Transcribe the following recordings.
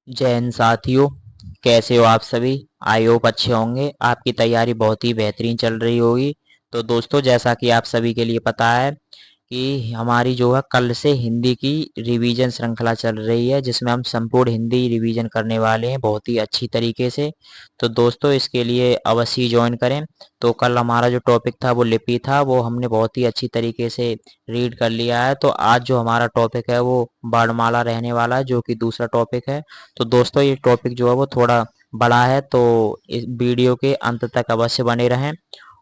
जय हिंद साथियों। कैसे हो आप सभी? आई होप अच्छे होंगे। आपकी तैयारी बहुत ही बेहतरीन चल रही होगी। तो दोस्तों, जैसा कि आप सभी के लिए पता है कि हमारी जो है कल से हिंदी की रिवीजन श्रृंखला चल रही है, जिसमें हम संपूर्ण हिंदी रिवीजन करने वाले हैं बहुत ही अच्छी तरीके से। तो दोस्तों, इसके लिए अवश्य ज्वाइन करें। तो कल हमारा जो टॉपिक था वो लिपि था, वो हमने बहुत ही अच्छी तरीके से रीड कर लिया है। तो आज जो हमारा टॉपिक है वो वर्णमाला रहने वाला है, जो कि दूसरा टॉपिक है। तो दोस्तों, ये टॉपिक जो है वो थोड़ा बड़ा है, तो इस वीडियो के अंत तक अवश्य बने रहें।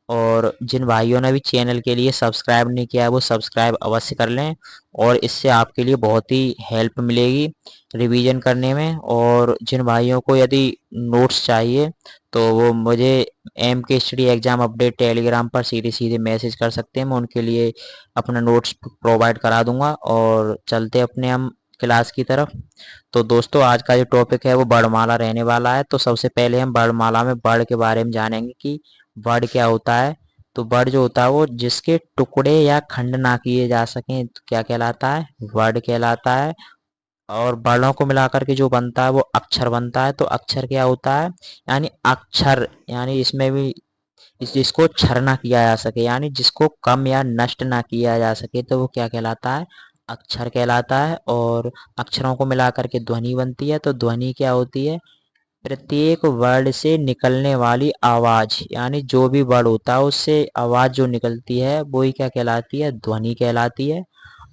और जिन भाइयों ने भी चैनल के लिए सब्सक्राइब नहीं किया है वो सब्सक्राइब अवश्य कर लें। और इससे आपके लिए बहुत ही हेल्प मिलेगी रिवीजन करने में। और जिन भाइयों को यदि नोट्स चाहिए तो वो मुझे एम के स्टडी एग्जाम अपडेट टेलीग्राम पर सीधे सीधे मैसेज कर सकते हैं। मैं उनके लिए अपना नोट्स प्रोवाइड करा दूंगा। और चलते अपने हम क्लास की तरफ। तो दोस्तों, आज का जो टॉपिक है वो वर्णमाला रहने वाला है। तो सबसे पहले हम वर्णमाला में वर्ण के बारे में जानेंगे कि वर्ण क्या होता है। तो वर्ण जो होता है वो जिसके टुकड़े या खंड ना किए जा सकें तो क्या कहलाता है? वर्ण कहलाता है। और वर्णों को मिलाकर के जो बनता है वो अक्षर बनता है। तो अक्षर क्या होता है? यानी अक्षर, यानी इसमें भी जिसको क्षर ना किया जा सके, यानी जिसको कम या नष्ट ना किया जा सके, तो वो क्या कहलाता है? अक्षर कहलाता है। और अक्षरों को मिलाकर के ध्वनि बनती है। तो ध्वनि क्या होती है? प्रत्येक वर्ण से निकलने वाली आवाज, यानी जो भी वर्ण होता है उससे आवाज जो निकलती है वो ही क्या कहलाती है? ध्वनि कहलाती है।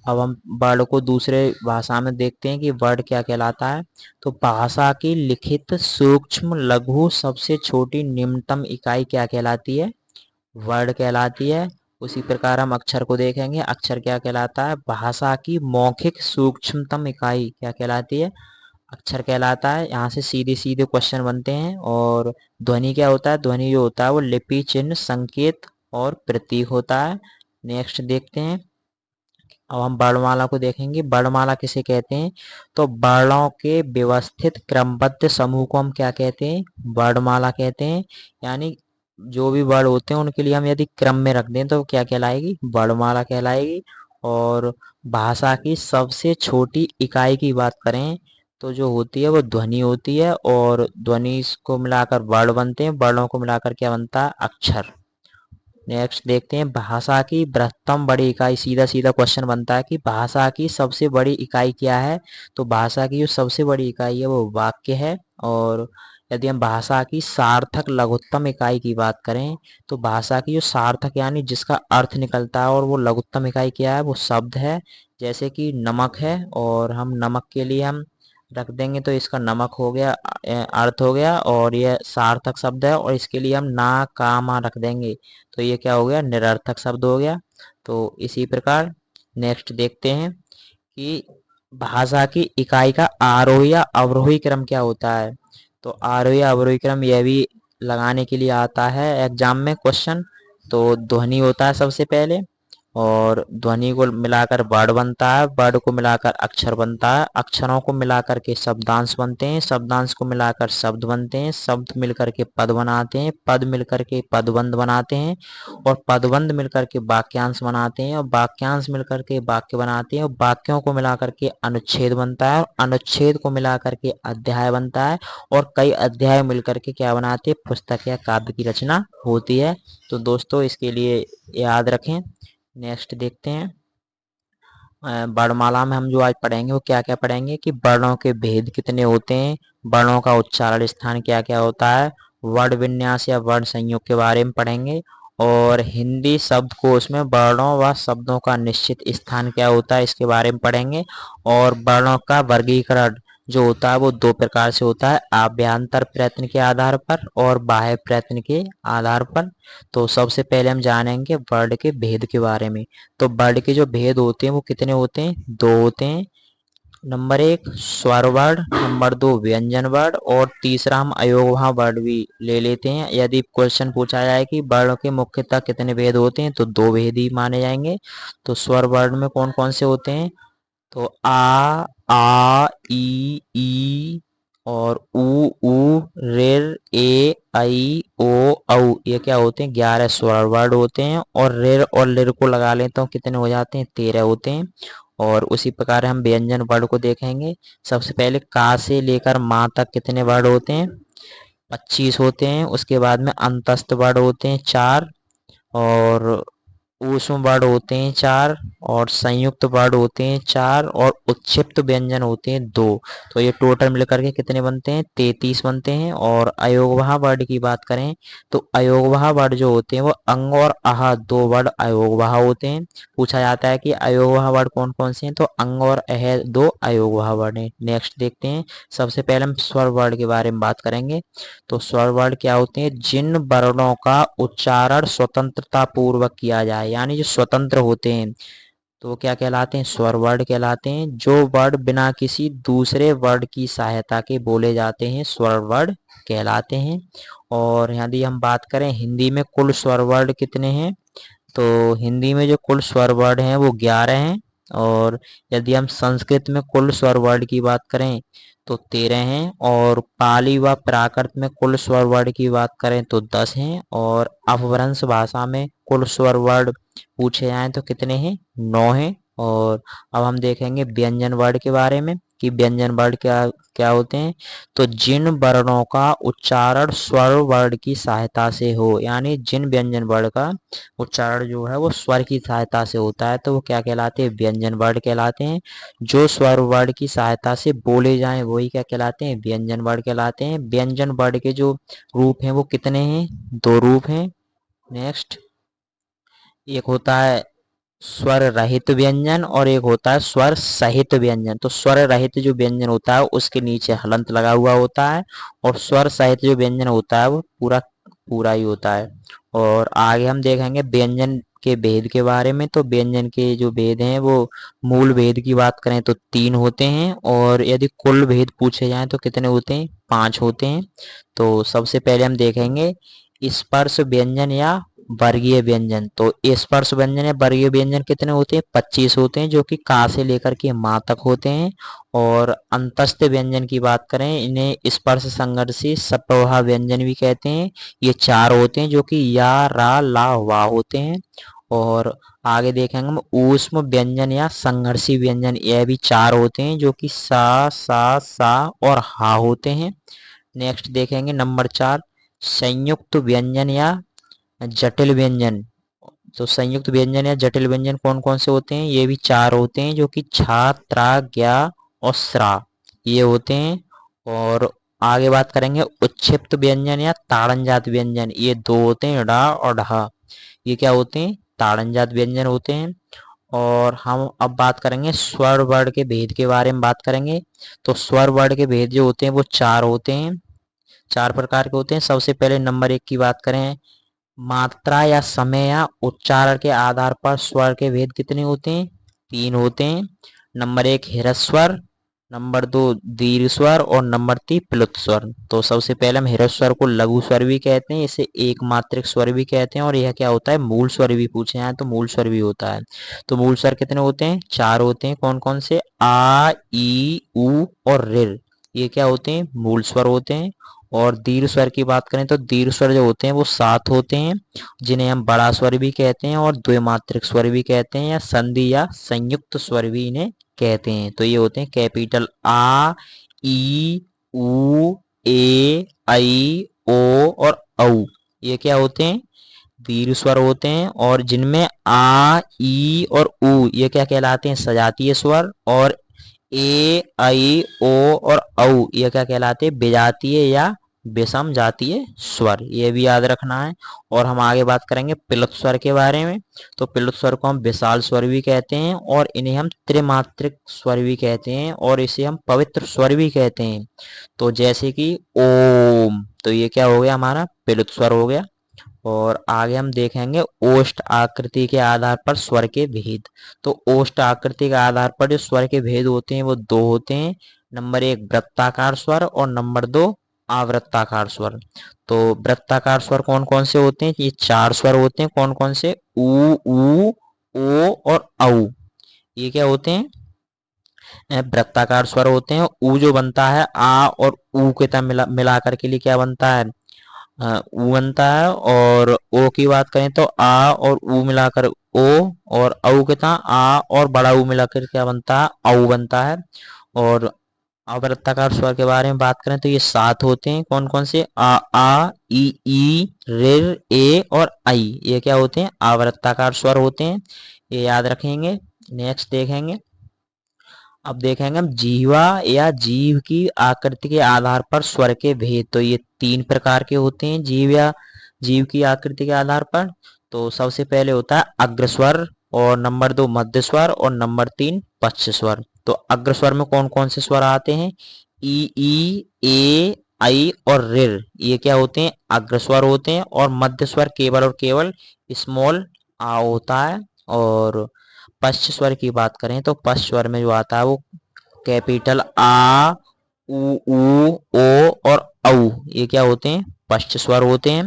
अब हम वर्ण को दूसरे भाषा में देखते हैं कि वर्ण क्या कहलाता है। तो भाषा की लिखित सूक्ष्म लघु सबसे छोटी निम्नतम इकाई क्या कहलाती है? वर्ण कहलाती है। उसी प्रकार हम अक्षर को देखेंगे। अक्षर क्या कहलाता है? भाषा की मौखिक सूक्ष्मतम इकाई क्या कहलाती है? अक्षर कहलाता है। यहाँ से सीधे सीधे क्वेश्चन बनते हैं। और ध्वनि क्या होता है? ध्वनि जो होता है वो लिपि चिन्ह संकेत और प्रतीक होता है। नेक्स्ट देखते हैं। अब हम वर्णमाला को देखेंगे। वर्णमाला किसे कहते हैं? तो वर्णों के व्यवस्थित क्रमबद्ध समूह को हम क्या कहते हैं? वर्णमाला कहते हैं। यानी जो भी वर्ण होते हैं उनके लिए हम यदि क्रम में रख दें तो क्या कहलाएगी? वर्णमाला कहलाएगी। और भाषा की सबसे छोटी इकाई की बात करें तो जो होती है वो ध्वनि होती है। और ध्वनि को मिलाकर वर्ण बनते हैं, वर्णों को मिलाकर क्या बनता है? अक्षर। नेक्स्ट देखते हैं भाषा की बृहत्तम बड़ी इकाई। सीधा सीधा क्वेश्चन बनता है कि भाषा की सबसे बड़ी इकाई क्या है? तो भाषा की जो सबसे बड़ी इकाई है वो वाक्य है। और यदि हम भाषा की सार्थक लघुत्तम इकाई की बात करें तो भाषा की जो सार्थक यानी जिसका अर्थ निकलता है और वो लघुत्तम इकाई क्या है? वो शब्द है। जैसे कि नमक है, और हम नमक के लिए हम रख देंगे तो इसका नमक हो गया, अर्थ हो गया। और ये सार्थक शब्द है, और इसके लिए हम ना का मा रख देंगे तो ये क्या हो गया? निरर्थक शब्द हो गया। तो इसी प्रकार नेक्स्ट देखते हैं कि भाषा की इकाई का आरोही या अवरोही क्रम क्या होता है। तो आरोही या अवरोही क्रम यह भी लगाने के लिए आता है एग्जाम में क्वेश्चन। तो ध्वनि होता है सबसे पहले, और ध्वनि को मिलाकर वर्ण बनता है, वर्ण को मिलाकर अक्षर बनता है, अक्षरों को मिलाकर के शब्दांश बनते हैं, शब्दांश को मिलाकर शब्द बनते हैं, शब्द मिलकर के पद बनाते हैं, पद मिलकर के पदबंध बनाते हैं, और पदबंध मिलकर के वाक्यांश बनाते हैं, और वाक्यांश मिलकर के वाक्य बनाते हैं, और वाक्यों को मिलाकर के अनुच्छेद बनता है, और अनुच्छेद को मिलाकर के अध्याय बनता है, और कई अध्याय मिलकर के क्या बनाते हैं? पुस्तक या काव्य की रचना होती है। तो दोस्तों, इसके लिए याद रखें। नेक्स्ट देखते हैं। वर्णमाला में हम जो आज पढ़ेंगे वो क्या क्या पढ़ेंगे कि वर्णों के भेद कितने होते हैं, वर्णों का उच्चारण स्थान क्या क्या होता है, वर्ण विन्यास या वर्ण संयोग के बारे में पढ़ेंगे। और हिंदी शब्दकोश में वर्णों व शब्दों का निश्चित स्थान क्या होता है इसके बारे में पढ़ेंगे। और वर्णों का वर्गीकरण जो होता है वो दो प्रकार से होता है, आभ्यंतर प्रयत्न के आधार पर और बाह्य प्रयत्न के आधार पर। तो सबसे पहले हम जानेंगे वर्ण के भेद के बारे में। तो वर्ण के जो भेद होते हैं वो कितने होते हैं? दो होते हैं। नंबर एक स्वर वर्ण, नंबर दो व्यंजन वर्ण, और तीसरा हम अयोगवाह वर्ण भी ले लेते हैं। यदि क्वेश्चन पूछा जाए कि वर्ण के मुख्यतः कितने भेद होते हैं तो दो भेद ही माने जाएंगे। तो स्वर वर्ण में कौन कौन से होते हैं? तो आ ई और उ ऋ ए ऐ ओ औ, ये क्या होते हैं? 11 स्वर वर्ड होते हैं। और ऋ और लिर को लगा लें तो कितने हो जाते हैं? 13 होते हैं। और उसी प्रकार हम व्यंजन वर्ण को देखेंगे। सबसे पहले का से लेकर माँ तक कितने वर्ण होते हैं? 25 होते हैं। उसके बाद में अंतस्थ वर्ण होते हैं 4, और ऊष्म वर्ण होते हैं 4, और संयुक्त वर्ण होते हैं 4, और उत्क्षिप्त व्यंजन होते हैं 2। तो ये टोटल मिलकर के कितने बनते हैं? 33 बनते हैं। और अयोगवाह वर्ण की बात करें तो अयोगवाह वर्ण जो होते हैं वो अंग और आह दो वर्ण अयोगवाह होते हैं। पूछा जाता है कि अयोगवाह वर्ण कौन कौन से हैं, तो अंग और अह दो अयोगवाह वर्ण हैं। नेक्स्ट देखते हैं। सबसे पहले हम स्वर वर्ण के बारे में बात करेंगे। तो स्वर वर्ण क्या होते हैं? जिन वर्णों का उच्चारण स्वतंत्रता पूर्वक किया जाए, यानी जो स्वतंत्र होते हैं, तो वो क्या कहलाते हैं? स्वर वर्ण कहलाते हैं। जो वर्ण बिना किसी दूसरे वर्ण की सहायता के बोले जाते हैं स्वर वर्ण कहलाते हैं। और यदि हम बात करें हिंदी में कुल स्वर वर्ण कितने हैं, तो हिंदी में जो कुल स्वर वर्ण हैं वो 11 हैं। और यदि हम संस्कृत में कुल स्वर वर्ण की बात करें तो 13 हैं। और पाली व प्राकृत में कुल स्वर वर्ण की बात करें तो 10 हैं। और अपभ्रंश भाषा में कुल स्वर वर्ण पूछे जाएं तो कितने हैं? 9 हैं। और अब हम देखेंगे व्यंजन वर्ण के बारे में कि व्यंजन वर्ण क्या क्या होते हैं। तो जिन वर्णों का उच्चारण स्वर वर्ण की सहायता से हो, यानी जिन व्यंजन वर्ण का उच्चारण जो है वो स्वर की सहायता से होता है, तो वो क्या कहलाते हैं? व्यंजन वर्ण कहलाते हैं। जो स्वर वर्ण की सहायता से बोले जाएं वही क्या कहलाते हैं? व्यंजन वर्ण कहलाते हैं। व्यंजन वर्ण के जो रूप हैं वो कितने हैं? 2 रूप हैं। नेक्स्ट, एक होता है स्वर रहित व्यंजन और एक होता है स्वर सहित व्यंजन। तो स्वर रहित जो व्यंजन होता है उसके नीचे हलंत लगा हुआ होता है, और स्वर सहित जो व्यंजन होता है वो पूरा पूरा ही होता है। और आगे हम देखेंगे व्यंजन के भेद के बारे में। तो व्यंजन के जो भेद हैं वो मूल भेद की बात करें तो 3 होते हैं, और यदि कुल भेद पूछे जाएं तो कितने होते हैं? 5 होते हैं। तो सबसे पहले हम देखेंगे स्पर्श व्यंजन या वर्गीय व्यंजन। तो स्पर्श व्यंजन या वर्गीय व्यंजन कितने होते हैं? 25 होते हैं, जो कि का से लेकर के माँ तक होते हैं। और अंतस्थ व्यंजन की बात करें, इन्हें स्पर्श संघर्षी सप्रवाह व्यंजन भी कहते हैं। ये 4 होते हैं, जो कि या रा ला वा होते हैं। और आगे देखेंगे हम ऊष्म व्यंजन या संघर्षी व्यंजन, यह भी 4 होते हैं, जो कि सा और हा होते हैं। नेक्स्ट देखेंगे नंबर 4, संयुक्त व्यंजन या जटिल व्यंजन। तो संयुक्त व्यंजन या जटिल व्यंजन कौन कौन से होते हैं? ये भी 4 होते हैं, जो कि छा त्रा ज्ञा और स्रा ये होते हैं। और आगे बात करेंगे उच्छिप्त व्यंजन या ताड़नजात व्यंजन, ये 2 होते हैं, डा और ढा। ये क्या होते हैं? ताड़नजात व्यंजन होते हैं। और हम अब बात करेंगे स्वर वर्ण के भेद के बारे में बात करेंगे। तो स्वर वर्ण के भेद जो होते हैं वो 4 होते हैं, 4 प्रकार के होते हैं। सबसे पहले नंबर 1 की बात करें, मात्रा या समय या उच्चारण के आधार पर स्वर के भेद कितने होते हैं? 3 होते हैं। नंबर 1 ह्रस्वर, नंबर 2 दीर्घ स्वर, और नंबर 3 प्लुत स्वर। तो सबसे पहले हम ह्रस्वर को लघु स्वर भी कहते हैं, इसे एक मात्रिक स्वर भी कहते हैं, और यह क्या होता है? मूल स्वर भी पूछे जाए तो मूल स्वर भी होता है। तो मूल स्वर कितने होते हैं? 4 होते हैं। कौन कौन से? आ ई उ और ऋ, ये क्या होते हैं? मूल स्वर होते हैं। और दीर्घ स्वर की बात करें तो दीर्घ स्वर जो होते हैं वो 7 होते हैं, जिन्हें हम बड़ा स्वर भी कहते हैं और द्विमात्रिक स्वर भी कहते हैं, या संधि या संयुक्त स्वर भी इन्हें कहते हैं। तो ये होते हैं कैपिटल आ ई उ ए ऐ ओ और औ, ये क्या होते हैं? दीर्घ स्वर होते हैं। और जिनमें आ ई और उ ये क्या कहलाते हैं? सजातीय स्वर। और ए ऐ ओ और औ ये क्या कहलाते हैं? विजातीय या विषम जातीय स्वर, ये भी याद रखना है। और हम आगे बात करेंगे प्लुत स्वर के बारे में। तो प्लुत स्वर को हम विशाल स्वर भी कहते हैं, और इन्हें हम त्रिमात्रिक स्वर भी कहते हैं, और इसे हम पवित्र स्वर भी कहते हैं। तो जैसे कि ओम, तो ये क्या हो गया? हमारा प्लुत स्वर हो गया। और आगे हम देखेंगे ओष्ठ आकृति के आधार पर स्वर के भेद। तो ओष्ठ आकृति के आधार पर जो स्वर के भेद होते हैं वो 2 होते हैं। नंबर 1 वृत्ताकार स्वर, और नंबर 2 आवृत्ताकार स्वर। तो वृत्ताकार स्वर कौन कौन से होते हैं? ये 4 स्वर होते हैं। कौन कौन से? उ ओ और औ, ये क्या होते हैं? वृत्ताकार स्वर होते हैं। उ जो बनता है आ और उ के तरह मिला करके लिए क्या बनता है? ऊ बनता है। और ओ की बात करें तो आ और ऊ मिलाकर ओ, और औ कितना आ और बड़ा ऊ मिलाकर क्या बनता है, औ बनता है। और अवृत्ताकार स्वर के बारे में बात करें तो ये 7 होते हैं। कौन कौन से, आ ई ऋ ए और आई, ये क्या होते हैं, अवृत्ताकार स्वर होते हैं, ये याद रखेंगे। नेक्स्ट देखेंगे, अब देखेंगे हम जीवा या जीव की आकृति के आधार पर स्वर के भेद। तो ये 3 प्रकार के होते हैं जीव या जीव की आकृति के आधार पर। तो सबसे पहले होता है अग्रस्वर, और नंबर 2 मध्य स्वर, और नंबर 3 पश्च स्वर। तो अग्रस्वर में कौन कौन से स्वर आते हैं, ई ए आई और ऋ, ये क्या होते हैं, अग्रस्वर होते हैं। और मध्य स्वर केवल और केवल स्मॉल आ होता है। और पश्च स्वर की बात करें तो पश्च स्वर में जो आता है वो कैपिटल आ, ऊ ओ और औ, ये क्या होते हैं, पश्च स्वर होते हैं।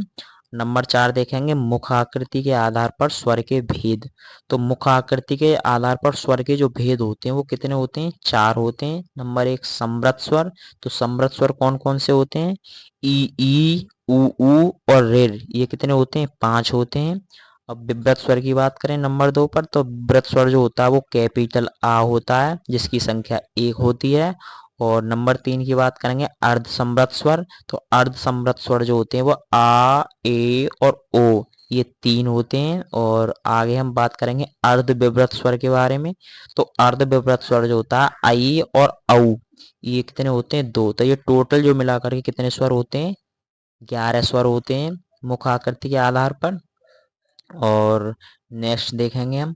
नंबर 4 देखेंगे मुख आकृति के आधार पर स्वर के भेद। तो मुख आकृति के आधार पर स्वर के जो भेद होते हैं वो कितने होते हैं, 4 होते हैं। नंबर 1 समृद्ध स्वर। तो समृद्ध स्वर कौन कौन से होते हैं, ई ऊ और ऋ, ये कितने होते हैं, 5 होते हैं। अब विव्रत स्वर की बात करें नंबर 2 पर, तो विव्रत स्वर जो होता है वो कैपिटल आ होता है, जिसकी संख्या 1 होती है। और नंबर 3 की बात करेंगे अर्ध समृद्ध स्वर। तो अर्ध समृद्ध स्वर जो होते हैं वो आ ए और ओ, ये 3 होते हैं। और आगे हम बात करेंगे अर्ध विव्रत स्वर के बारे में। तो अर्ध विव्रत स्वर जो होता है आई और औ, ये कितने होते हैं, 2। तो ये टोटल जो मिलाकर के कितने स्वर होते हैं, 11 स्वर होते हैं मुख आकृति के आधार पर। और नेक्स्ट देखेंगे हम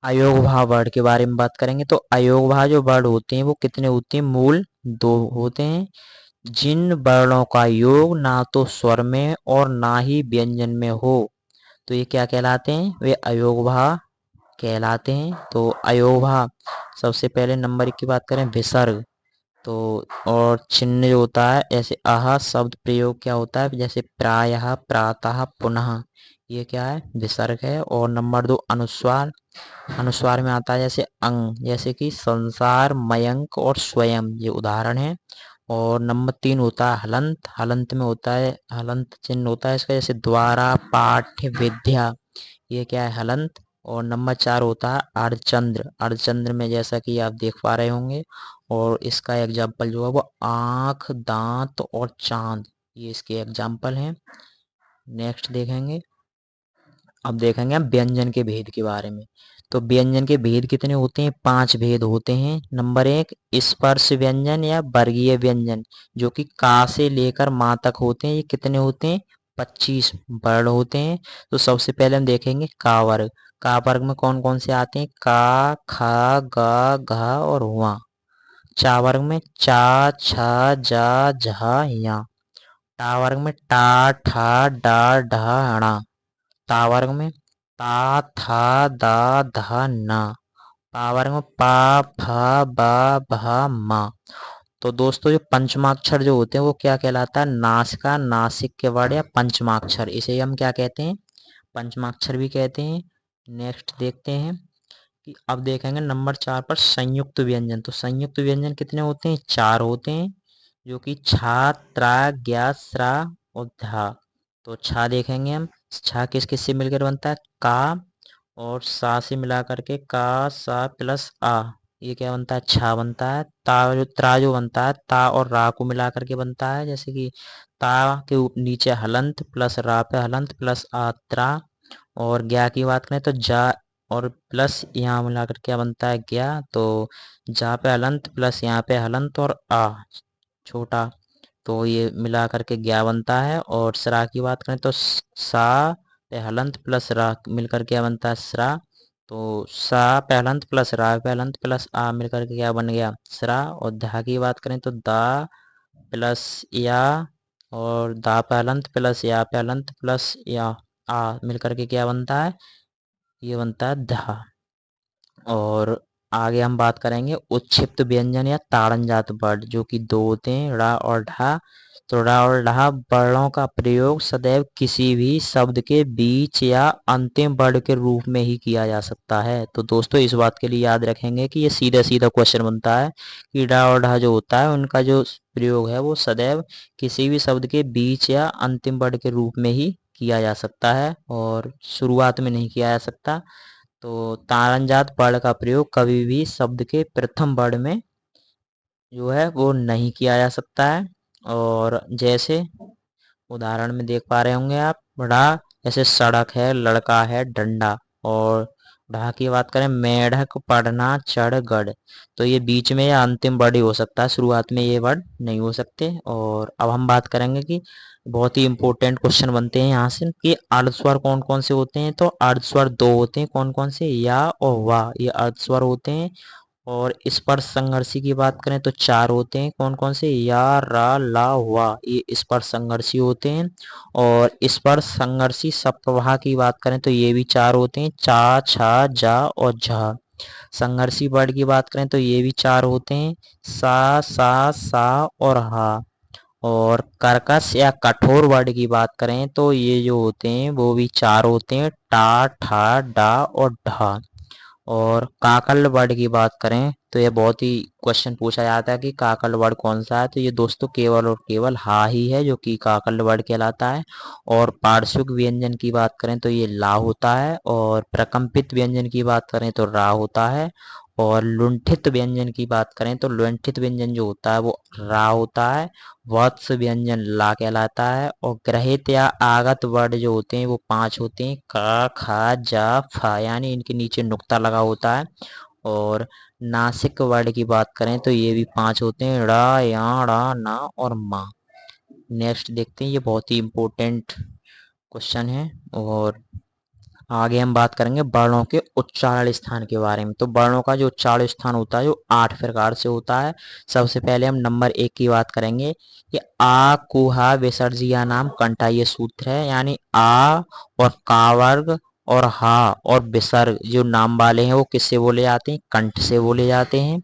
अयोग भाव वर्ड के बारे में बात करेंगे। तो अयोग भाव जो वर्ड होते हैं वो कितने होते हैं, मूल 2 होते हैं। जिन वर्णों का योग ना तो स्वर में और ना ही व्यंजन में हो, तो ये क्या कहलाते हैं, वे अयोग भाव कहलाते हैं। तो अयोग भाव सबसे पहले नंबर 1 की बात करें विसर्ग। तो और चिन्ह जो होता है, ऐसे आह शब्द प्रयोग क्या होता है, जैसे प्रायः प्रातः पुनः, ये क्या है, विसर्ग है। और नंबर 2 अनुस्वार। अनुस्वार में आता है जैसे अंग, जैसे कि संसार, मयंक और स्वयं, ये उदाहरण है। और नंबर 3 होता है हलंत। हलंत में होता है, हलंत चिन्ह होता है इसका, जैसे द्वारा, पाठ्य, विद्या, ये क्या है, हलंत। और नंबर 4 होता है अर्धचंद्र। अर्धचंद्र में जैसा कि आप देख पा रहे होंगे, और इसका एग्जाम्पल जो है वो आंख, दांत और चांद, ये इसके एग्जाम्पल हैं। नेक्स्ट देखेंगे, अब देखेंगे हम व्यंजन के भेद के बारे में। तो व्यंजन के भेद कितने होते हैं, 5 भेद होते हैं। नंबर 1 स्पर्श व्यंजन या वर्गीय व्यंजन, जो कि का से लेकर माँ तक होते हैं, ये कितने होते हैं, 25 वर्ण होते हैं। तो सबसे पहले हम देखेंगे का वर्ग। का वर्ग में कौन कौन से आते हैं, का, खा, गा, घा और हुआ। चा वर्ग में चा, छा, जा, झा, या। टा वर्ग में टा, ठा, डा, ढा, णा। ता वर्ग में ता, था, दा, धा, ना। पा वर्ग में पा, फा, बा, भा, मा। तो दोस्तों जो पंचमाक्षर जो होते हैं वो क्या कहलाता है, नासिका, नासिक के वर्ण या पंचमाक्षर, इसे हम क्या कहते हैं, पंचमाक्षर भी कहते हैं। नेक्स्ट देखते हैं कि अब देखेंगे नंबर 4 पर संयुक्त व्यंजन। तो संयुक्त व्यंजन कितने होते हैं, 4 होते हैं, जो कि छा, त्रा, ज्ञा, स्रा और धा। तो छा देखेंगे हम, छा किस किस से मिलकर बनता है, का और सा से मिला करके का, सा प्लस आ, ये क्या बनता है, छा बनता है। ता जो त्रा जो बनता है, ता और रा को मिला करके बनता है, जैसे कि ता के नीचे हलंत प्लस रा पे हलंत प्लस आ, त्रा। और ज्ञा की बात करें तो जा और प्लस यहाँ मिलाकर क्या बनता है, ज्ञा। तो जा पे हलंत प्लस यहाँ पे हलंत और आ छोटा, तो ये मिला करके ज्ञा बनता है। और सरा की बात करें तो सा पे हलंत प्लस रा मिलकर क्या बनता है, सरा। तो सा पे हलंत प्लस रा पे हलंत प्लस आ मिलकर के क्या बन गया, सरा। और धा की बात करें तो दा प्लस या और दा पे हलंत प्लस या पे हलंत प्लस या आ मिलकर के क्या बनता है, ये बनता है धा। और आगे हम बात करेंगे उच्छिप्त व्यंजन या ताड़नजात वर्ण, जो कि दो होते हैं, ड़ा और ढा। तो ड़ा और ढा वर्णों का प्रयोग सदैव किसी भी शब्द के बीच या अंतिम वर्ण के रूप में ही किया जा सकता है। तो दोस्तों इस बात के लिए याद रखेंगे कि ये सीधा सीधा क्वेश्चन बनता है कि ड़ा और ढा जो होता है उनका जो प्रयोग है वो सदैव किसी भी शब्द के बीच या अंतिम वर्ण के रूप में ही किया जा सकता है और शुरुआत में नहीं किया जा सकता। तो ताड़नजात वर्ण का प्रयोग कभी भी शब्द के प्रथम वर्ण में जो है वो नहीं किया जा सकता है। और जैसे उदाहरण में देख पा रहे होंगे आप, ढ़ा जैसे सड़क है, लड़का है, डंडा। और ढा की बात करें, मेढक, पढ़ना, चढ़, गढ़। तो ये बीच में या अंतिम वर्ड ही हो सकता है, शुरुआत में ये वर्ड नहीं हो सकते। और अब हम बात करेंगे कि बहुत ही इंपॉर्टेंट क्वेश्चन बनते हैं यहाँ से कि अर्धस्वर कौन कौन से होते हैं। तो अर्धस्वर दो होते हैं, कौन कौन से, या और वाह, ये अर्धस्वर होते हैं। और स्पर्श संघर्षी की बात करें तो चार होते हैं, कौन कौन से, या, रा, ला, वा, ये स्पर्श संघर्षी होते हैं। और स्पर्श संघर्षी सप्रवाह की बात करें तो ये भी चार होते हैं, चा, छा, जा और झा। संघर्षी वर्ड की बात करें तो ये भी चार होते हैं, सा, सा और हा। और कर्कश या कठोर वर्ड की बात करें तो ये जो होते हैं वो भी चार होते हैं, टा, ठा, डा और ढा। और काकल वर्ड की बात करें तो ये बहुत ही क्वेश्चन पूछा जाता है कि काकल वर्ड कौन सा है। तो ये दोस्तों केवल और केवल हा ही है जो कि काकल वर्ड कहलाता है। और पार्श्विक व्यंजन की बात करें तो ये ला होता है। और प्रकंपित व्यंजन की बात करें तो रा होता है। और लुंठित व्यंजन की बात करें तो लुंठित व्यंजन जो होता है वो रा होता है। वत्स व्यंजन ला कहलाता है। और ग्रहित या आगत वर्ड जो होते हैं वो पांच होते हैं, का, खा, जा, फा, यानी इनके नीचे नुक्ता लगा होता है। और नासिक वर्ड की बात करें तो ये भी पांच होते हैं, ड़ा, या, ड़ा, ना और मा। नेक्स्ट देखते हैं, ये बहुत ही इंपॉर्टेंट क्वेश्चन है। और आगे हम बात करेंगे वर्णों के उच्चारण स्थान के बारे में। तो वर्णों का जो उच्चारण स्थान होता है जो 8 प्रकार से होता है। सबसे पहले हम नंबर 1 की बात करेंगे कि आ, कुहा, विसर्जिया नाम कंठा, ये सूत्र है। यानी आ और का वर्ग और हा और विसर्ग जो नाम वाले हैं वो किससे बोले जाते हैं, कंठ से बोले जाते हैं।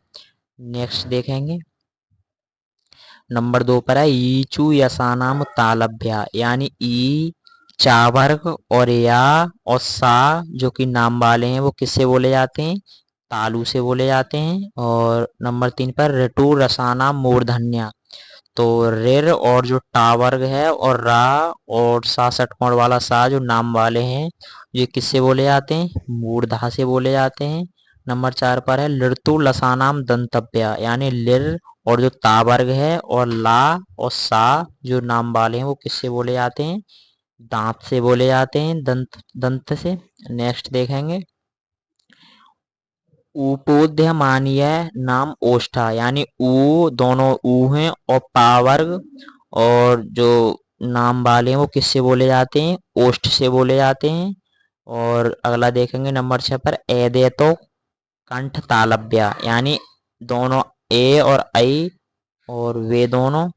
नेक्स्ट देखेंगे, नंबर 2 पर है ईचू यसानाम तालभ्या, यानी ई, चा वर्ग और या और सा जो कि नाम वाले हैं वो किससे बोले जाते हैं, तालु से बोले जाते हैं। और नंबर 3 पर ऋतु रसानाम मूर्धन्या। तो रेर और जो टा वर्ग है और रा और सा षटकोण वाला सा जो नाम वाले हैं ये किससे बोले जाते हैं, मूर्धा से बोले जाते हैं। नंबर 4 पर है लृतु लसानाम दंतव्या, यानी लिर और जो ता वर्ग है और ला और सा जो नाम वाले हैं वो किससे बोले जाते हैं, दांत से बोले जाते हैं, दंत दंत से। नेक्स्ट देखेंगे, उपोध्य मानीय नाम ओष्ठा, यानी ऊ दोनों ऊ हैं और पा वर्ग और जो नाम वाले हैं वो किससे बोले जाते हैं, ओष्ठ से बोले जाते हैं। और अगला देखेंगे नंबर 6 पर एदे तो कंठ तालव्या, यानी दोनों ए और आई और वे दोनों,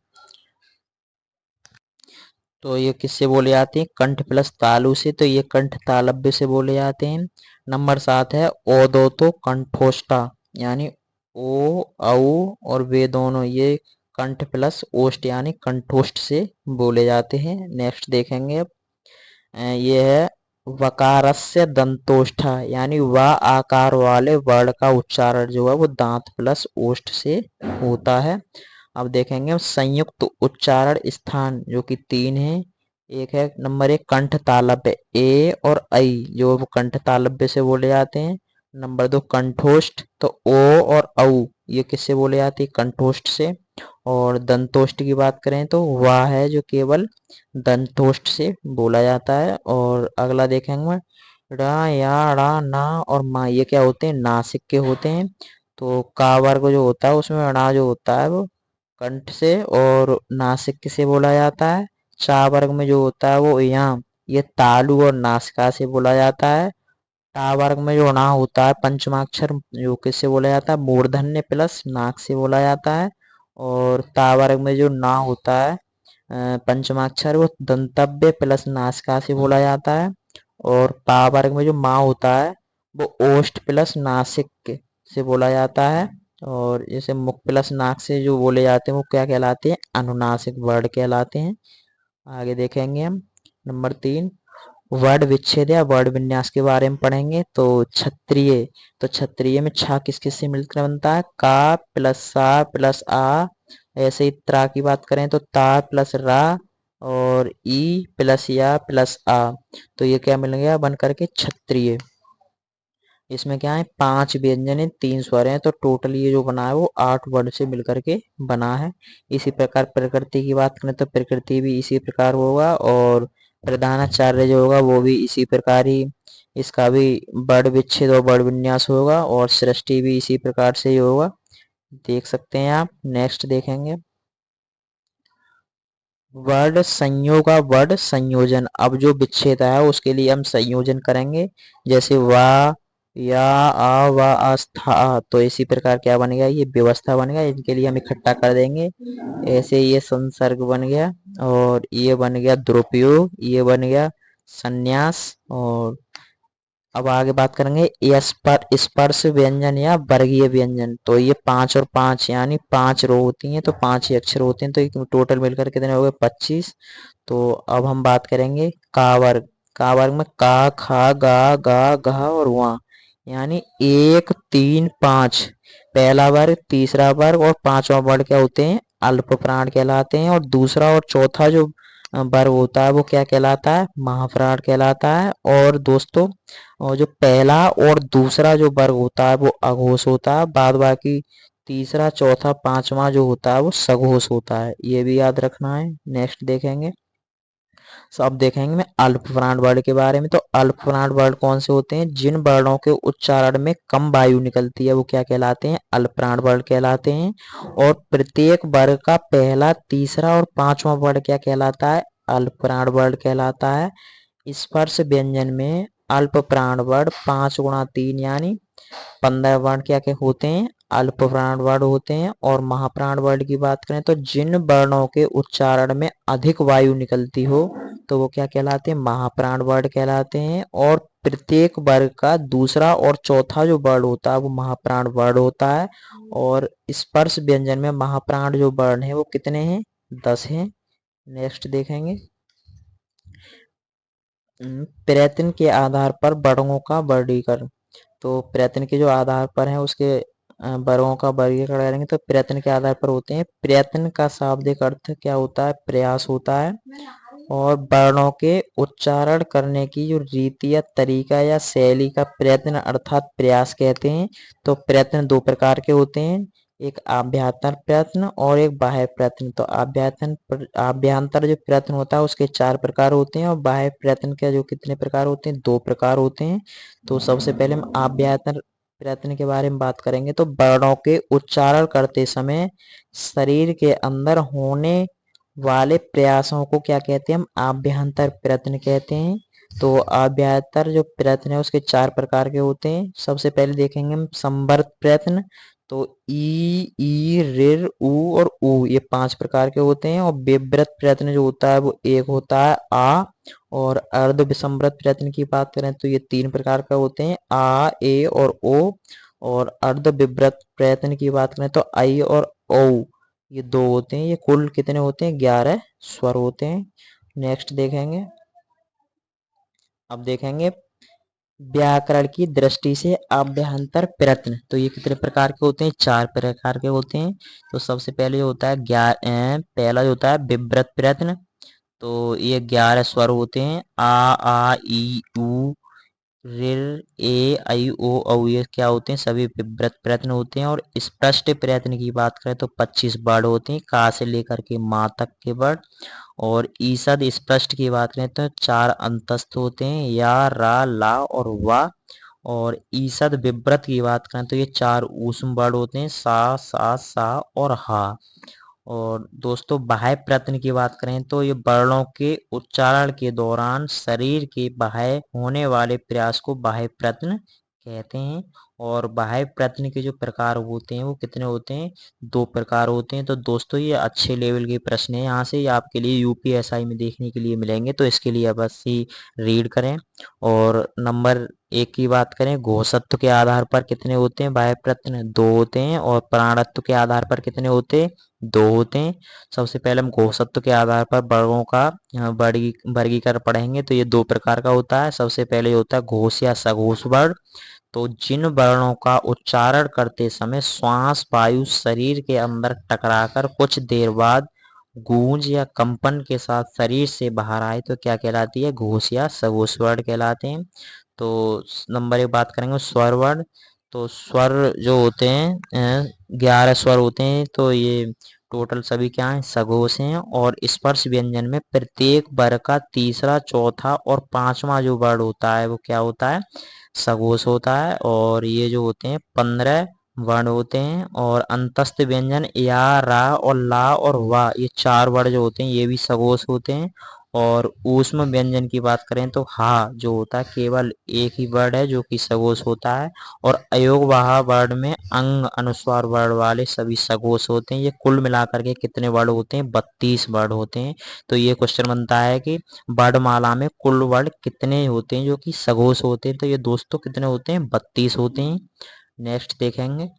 तो ये किससे बोले जाते हैं, कंठ प्लस तालु से, तो ये कंठ तालव्य से बोले जाते हैं। नंबर 7 है ओदो तो कंठोष्ठा, यानी ओ औ और वे दोनों ये कंठ प्लस ओष्ठ यानी कंठोष्ठ से बोले जाते हैं। नेक्स्ट देखेंगे अब, ये है वकारस्य दंतोष्ठा, यानी व आकार वाले वर्ण का उच्चारण जो है वो दांत प्लस ओष्ठ से होता है। अब देखेंगे हम संयुक्त उच्चारण स्थान जो कि 3 है। एक है नंबर 1 कंठ तालव्य, ए और ऐ जो वो कंठ तालव्य से बोले जाते हैं। नंबर 2 कंठोष्ठ, तो ओ और औ ये किससे बोले जाते हैं, कंठोष्ठ से। और दंतोष्ठ की बात करें तो वाह है जो केवल दंतोष्ठ से बोला जाता है। और अगला देखेंगे रा, या, रा, ना और मा, ये क्या होते हैं, नासिक के होते हैं। तो का वर्ग जो होता है उसमें णा जो होता है वो कंठ से और नासिक से बोला जाता है। चा वर्ग में जो होता है वो यहाँ ये तालु और नासिका से बोला जाता है। टा वर्ग में जो ना होता है पंचमाक्षर जो किससे बोला जाता है, मूर्धन्य प्लस नाक से बोला जाता है। और ता वर्ग में जो ना होता है पंचमाक्षर वो दंतव्य प्लस नासिका से बोला जाता है। और पा वर्ग में जो मा होता है वो ओष्ठ प्लस नासिक से बोला जाता है। और जैसे मुख प्लस नाक से जो बोले जाते हैं वो क्या कहलाते हैं, अनुनासिक वर्ण कहलाते हैं। आगे देखेंगे हम नंबर 3, वर्ण विच्छेद या वर्ण विन्यास के बारे में पढ़ेंगे। तो क्षत्रिय, तो क्षत्रिय में छा किस किस से मिलकर बनता है, का प्लस सा प्लस आ। ऐसे ही त्रा की बात करें तो ता प्लस रा और ई प्लस या प्लस आ। तो ये क्या मिल गया बन करके क्षत्रिय। इसमें क्या है, 5 व्यंजन है, 3 स्वर हैं, तो टोटल ये जो बना है वो 8 वर्ण से मिलकर के बना है। इसी प्रकार प्रकृति की बात करें तो प्रकृति भी इसी प्रकार होगा, और प्रधानाचार्य जो होगा वो भी इसी प्रकार ही, इसका भी वर्ण विच्छेद और वर्ण विन्यास होगा, और सृष्टि भी इसी प्रकार से ही होगा। देख सकते हैं आप। नेक्स्ट देखेंगे वर्ण संयोग का वर्ण संयोजन। अब जो विच्छेद है उसके लिए हम संयोजन करेंगे, जैसे वा या आ वा आस्था। तो इसी प्रकार क्या बन गया, ये व्यवस्था बन गया, इनके लिए हम इकट्ठा कर देंगे। ऐसे ये संसर्ग बन गया, और ये बन गया दुरुपयोग, ये बन गया संन्यास। और अब आगे बात करेंगे स्पर्श व्यंजन या वर्गीय व्यंजन। तो ये 5 और 5 यानी 5 रो होती हैं, तो 5 ही अक्षर होते हैं, तो टोटल मिलकर कितने हो गए, 25। तो अब हम बात करेंगे का वर्ग। का वर्ग में का खा गा गा घा और वहाँ, यानी 1 3 5 पहला वर्ग, तीसरा वर्ग और पांचवा वर्ग क्या होते हैं, अल्प प्राण कहलाते हैं। और दूसरा और चौथा जो वर्ग होता है वो क्या कहलाता है, महाप्राण कहलाता है। और दोस्तों, और जो पहला और दूसरा जो वर्ग होता है वो अघोष होता है, बाद बाकी तीसरा चौथा पांचवा जो होता है वो सघोष होता है, ये भी याद रखना है। नेक्स्ट देखेंगे, तो अब देखेंगे मैं अल्प प्राण वर्ण के बारे में। तो अल्प प्राण वर्ण कौन से होते हैं, जिन वर्णों के उच्चारण में कम वायु निकलती है वो क्या कहलाते हैं, अल्प प्राण वर्ण कहलाते हैं। और प्रत्येक वर्ग का पहला, तीसरा और पांचवा वर्ण क्या कहलाता है, अल्प प्राण वर्ण कहलाता है। स्पर्श व्यंजन में अल्प प्राण वर्ण 5 × 3 यानी 15 वर्ण क्या क्या होते हैं, अल्प प्राण वर्ण होते हैं। और महाप्राण वर्ण की बात करें तो जिन वर्णों के उच्चारण में अधिक वायु निकलती हो तो वो क्या कहलाते हैं, महाप्राण वर्ण कहलाते हैं। और प्रत्येक वर्ग का दूसरा और चौथा जो वर्ण होता है वो महाप्राण वर्ण होता है। और स्पर्श व्यंजन में महाप्राण जो वर्ण है वो कितने हैं, 10 हैं। नेक्स्ट देखेंगे प्रयत्न के आधार पर वर्णों का वर्गीकरण। तो प्रयत्न के जो आधार पर है उसके वर्गों का वर्गीकरण करेंगे। तो प्रयत्न के आधार पर होते हैं, प्रयत्न का शाब्दिक अर्थ क्या होता है, प्रयास होता है। और वर्णों के उच्चारण करने की जो रीति या तरीका या शैली का प्रयत्न अर्थात प्रयास कहते हैं। तो प्रयत्न 2 प्रकार के होते हैं, एक आभ्यंतर प्रयत्न और एक बाह्य प्रयत्न। तो आभ्यंतर जो प्रयत्न होता है उसके 4 प्रकार होते हैं, और बाह्य प्रयत्न के जो कितने प्रकार होते हैं, 2 प्रकार होते हैं। तो सबसे पहले हम आभ्यंतर प्रयत्न के बारे में बात करेंगे। तो वर्णों के उच्चारण करते समय शरीर के अंदर होने वाले प्रयासों को क्या कहते हैं, हम आभ्यंतर प्रयत्न कहते हैं। तो आभ्यंतर जो प्रयत्न है उसके 4 प्रकार के होते हैं। सबसे पहले देखेंगे हम संवर्त प्रयत्न। तो ई ऋ उ और उ ये 5 प्रकार के होते हैं। और विव्रत प्रयत्न जो होता है वो एक होता है आ। और अर्ध विसंवृत प्रयत्न की बात करें तो ये 3 प्रकार का होते हैं, आ ए और ओ। और अर्ध विव्रत प्रयत्न की बात करें तो आई और ओ, ये 2 होते हैं। ये कुल कितने होते हैं, 11 स्वर होते हैं। नेक्स्ट देखेंगे, अब देखेंगे व्याकरण की दृष्टि से अभ्यंतर प्रयत्न। तो ये कितने प्रकार के होते हैं, 4 प्रकार के होते हैं। तो सबसे पहले जो होता है पहला जो होता है विव्रत प्रयत्न। तो ये 11 स्वर होते हैं, आ ई उ ऋ ए आई ओ औ, ये क्या होते हैं, सभी विव्रत प्रयत्न होते हैं। और स्पष्ट प्रयत्न की बात करें तो 25 वर्ण होते हैं, का से लेकर के माँ तक के वर्ण। और ईसद स्पष्ट की बात करें तो 4 अंतस्थ होते हैं, या रा ला और वा। और ईसद विव्रत की बात करें तो ये 4 ऊष्म वर्ण होते हैं, सा और हा। और दोस्तों बाह्य प्रयत्न की बात करें तो ये वर्णों के उच्चारण के दौरान शरीर के बाह्य होने वाले प्रयास को बाह्य प्रयत्न कहते हैं। और बाह्य प्रयत्न के जो प्रकार होते हैं वो कितने होते हैं, 2 प्रकार होते हैं। तो दोस्तों ये अच्छे लेवल के प्रश्न हैं, यहाँ से ये आपके लिए यूपीएसआई में देखने के लिए मिलेंगे, तो इसके लिए बस ही रीड करें। और नंबर एक की बात करें, घोषत्व के आधार पर कितने होते हैं वायु प्रश्न, 2 होते हैं। और प्राणत्व के आधार पर कितने होते हैं, 2 होते हैं। सबसे पहले हम घोषत्व के आधार पर वर्गों का वर्गीकरण पढ़ेंगे। तो ये 2 प्रकार का होता है। सबसे पहले होता है घोष या सघोष वर्ण। तो जिन वर्णों का उच्चारण करते समय श्वास वायु शरीर के अंदर टकराकर कुछ देर बाद गूंज या कंपन के साथ शरीर से बाहर आए तो क्या कहलाती है, घोष या सघोष वर्ण कहलाते हैं। तो नंबर 1 बात करेंगे स्वर वर्ण। तो स्वर जो होते हैं 11 स्वर होते हैं। तो ये टोटल सभी क्या हैं, सघोष हैं। और स्पर्श व्यंजन में प्रत्येक वर्ग का तीसरा चौथा और पांचवा जो वर्ण होता है वो क्या होता है, सघोष होता है। और ये जो होते हैं 15 वर्ण होते हैं। और अंतस्थ व्यंजन या, रा और ला और वा, ये 4 वर्ण जो होते हैं ये भी सघोष होते हैं। और ऊष्म व्यंजन की बात करें तो हा जो होता है केवल एक ही वर्ण है जो कि सघोष होता है। और अयोगवाह वर्ण में अंग अनुस्वार वर्ण वाले सभी सघोष होते हैं। ये कुल मिलाकर के कितने वर्ण होते हैं, 32 वर्ण होते हैं। तो ये क्वेश्चन बनता है कि वर्णमाला में कुल वर्ण कितने होते हैं जो कि सघोष होते हैं। तो ये दोस्तों कितने होते हैं, 32 होते हैं। नेक्स्ट देखेंगे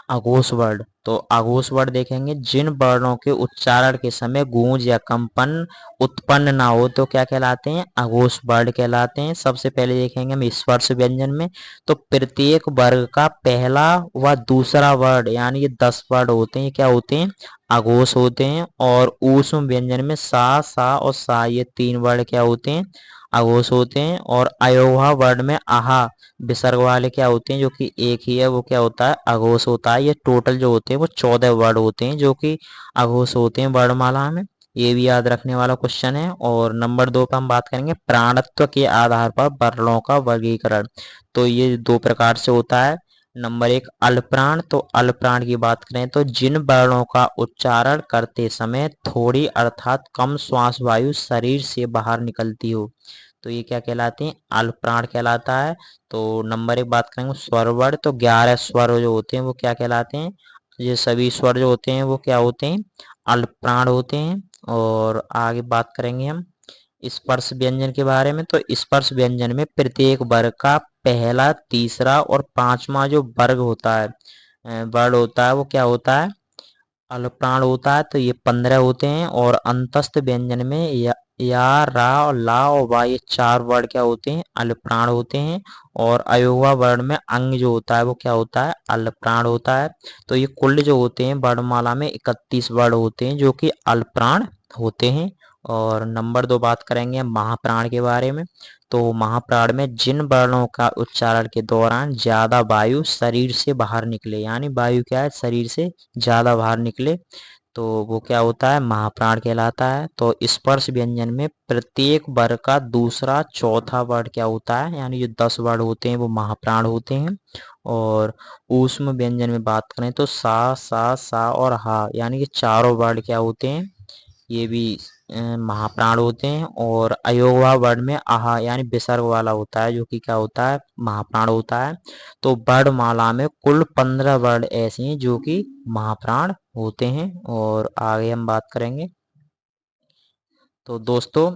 अघोष वर्ण। तो अघोष वर्ण देखेंगे, जिन वर्णों के उच्चारण के समय गूंज या कंपन उत्पन्न ना हो तो क्या कहलाते हैं, अघोष वर्ण कहलाते हैं। सबसे पहले देखेंगे हम स्पर्श व्यंजन में। तो प्रत्येक वर्ग का पहला व दूसरा वर्ण यानी ये 10 वर्ण होते हैं, क्या होते हैं, अघोष होते हैं। और ऊष्म व्यंजन में सा और सा ये 3 वर्ण क्या होते हैं, अघोष होते हैं। और अयोहा वर्ण में आहा विसर्ग वाले क्या होते हैं जो कि एक ही है वो क्या होता है, अघोष होता है। ये टोटल जो होते हैं वो 14 वर्ण होते हैं जो कि अघोष होते हैं वर्णमाला में। ये भी याद रखने वाला क्वेश्चन है। और नंबर 2 पर हम बात करेंगे प्राणत्व के आधार पर वर्णों का वर्गीकरण। तो ये 2 प्रकार से होता है। नंबर 1 अल्पप्राण। तो अल्पप्राण की बात करें तो जिन वर्णों का उच्चारण करते समय थोड़ी अर्थात कम श्वास वायु शरीर से बाहर निकलती हो तो ये क्या कहलाते हैं, अल्पप्राण कहलाता है। तो नंबर 1 बात करेंगे स्वर वर्ण। तो 11 स्वर जो होते हैं वो क्या कहलाते हैं, ये सभी स्वर जो होते हैं वो क्या होते हैं, अल्पप्राण होते हैं। और आगे बात करेंगे हम स्पर्श व्यंजन के बारे में। तो स्पर्श व्यंजन में प्रत्येक वर्ग का पहला तीसरा और पांचवा जो वर्ग होता है वर्ण होता है वो क्या होता है, अल्पप्राण होता है। तो ये 15 होते हैं। और अंतस्थ व्यंजन में या, रा और ला और वा ये 4 वर्ण क्या होते हैं, अल्पप्राण होते हैं। और अयोगा वर्ण में अंग जो होता है वो क्या होता है, अल्पप्राण होता है। तो ये कुल जो होते हैं वर्णमाला में 31 वर्ण होते हैं जो कि अल्पप्राण होते हैं। और नंबर 2 बात करेंगे महाप्राण के बारे में। तो महाप्राण में जिन वर्णों का उच्चारण के दौरान ज्यादा वायु शरीर से बाहर निकले यानी वायु क्या है, शरीर से ज्यादा बाहर निकले तो वो क्या होता है, महाप्राण कहलाता है। तो स्पर्श व्यंजन में प्रत्येक वर्ग का दूसरा चौथा वर्ण क्या होता है यानी जो 10 वर्ण होते हैं वो महाप्राण होते हैं। और ऊष्म व्यंजन में बात करें तो सा और हा यानी ये चारों वर्ण क्या होते हैं, ये भी महाप्राण होते हैं। और अयोगवा वर्ण में आहा यानी विसर्ग वाला होता है जो कि क्या होता है, महाप्राण होता है। तो वर्णमाला में कुल 15 वर्ण ऐसे हैं जो कि महाप्राण होते हैं। और आगे हम बात करेंगे। तो दोस्तों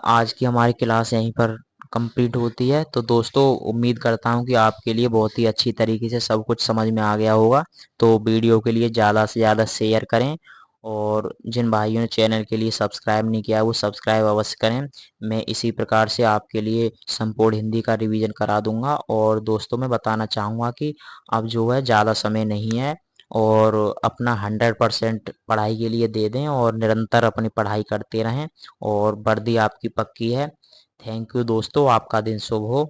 आज की हमारी क्लास यहीं पर कंप्लीट होती है। तो दोस्तों उम्मीद करता हूँ कि आपके लिए बहुत ही अच्छी तरीके से सब कुछ समझ में आ गया होगा। तो वीडियो के लिए ज़्यादा से ज़्यादा शेयर करें। और जिन भाइयों ने चैनल के लिए सब्सक्राइब नहीं किया वो सब्सक्राइब अवश्य करें। मैं इसी प्रकार से आपके लिए संपूर्ण हिंदी का रिवीजन करा दूंगा। और दोस्तों मैं बताना चाहूँगा कि अब जो है ज़्यादा समय नहीं है और अपना 100% पढ़ाई के लिए दे दें और निरंतर अपनी पढ़ाई करते रहें और वर्दी आपकी पक्की है। थैंक यू दोस्तों, आपका दिन शुभ हो।